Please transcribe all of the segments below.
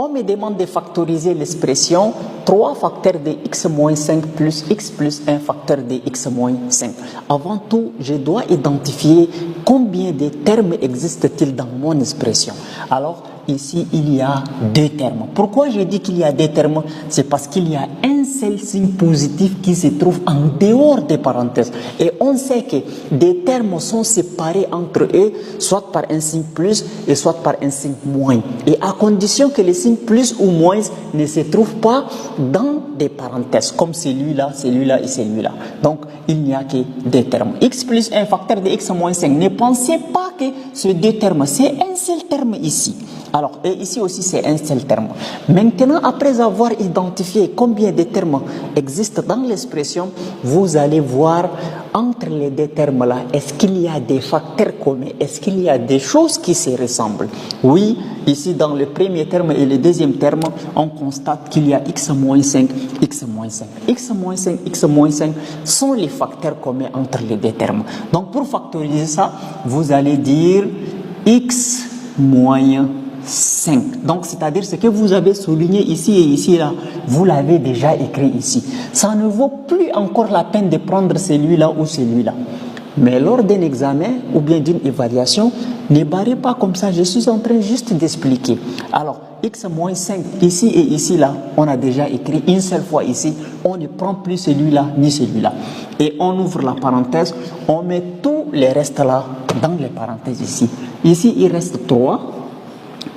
On me demande de factoriser l'expression 3 facteurs de x moins 5 plus x plus 1 facteur de x moins 5. Avant tout, je dois identifier combien de termes existent-ils dans mon expression. Alors, ici, il y a 2 termes. Pourquoi je dis qu'il y a 2 termes? C'est parce qu'il y a un seul signe positif qui se trouve en dehors des parenthèses. Et on sait que des termes sont séparés entre eux, soit par un signe plus et soit par un signe moins. Et à condition que les signes plus ou moins ne se trouvent pas dans des parenthèses, comme celui-là, celui-là et celui-là. Donc, il n'y a que 2 termes. X plus 1 facteur de x moins 5. Ne pensez pas que ces 2 termes, c'est un seul terme ici. Alors, et ici aussi, c'est un seul terme. Maintenant, après avoir identifié combien de termes existent dans l'expression, vous allez voir entre les 2 termes-là, est-ce qu'il y a des facteurs communs? Est-ce qu'il y a des choses qui se ressemblent? Oui, ici, dans le premier terme et le deuxième terme, on constate qu'il y a x moins 5, x moins 5. X moins 5, x moins 5 sont les facteurs communs entre les 2 termes. Donc, pour factoriser ça, vous allez dire x moins 5. Donc, c'est-à-dire ce que vous avez souligné ici et ici, là, vous l'avez déjà écrit ici. Ça ne vaut plus encore la peine de prendre celui-là ou celui-là. Mais lors d'un examen ou bien d'une évaluation, ne barrez pas comme ça, je suis en train juste d'expliquer. Alors, x moins 5, ici et ici, là, on a déjà écrit une seule fois ici, on ne prend plus celui-là ni celui-là. Et on ouvre la parenthèse, on met tous les restes là dans les parenthèses ici. Ici, il reste 3.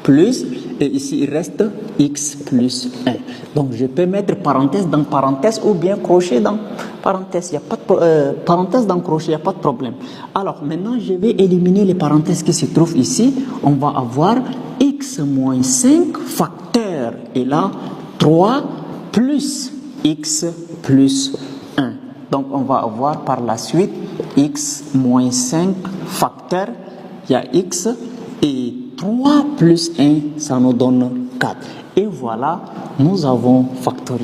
Plus, et ici il reste x plus 1. Donc je peux mettre parenthèse dans parenthèse ou bien crochet dans parenthèse. Il n'y a pas de parenthèse dans crochet, il n'y a pas de problème. Alors maintenant je vais éliminer les parenthèses qui se trouvent ici. On va avoir x moins 5 facteur. Et là 3 plus x plus 1. Donc on va avoir par la suite x moins 5 facteur. Il y a x et 3 plus 1, ça nous donne 4. Et voilà, nous avons factorisé.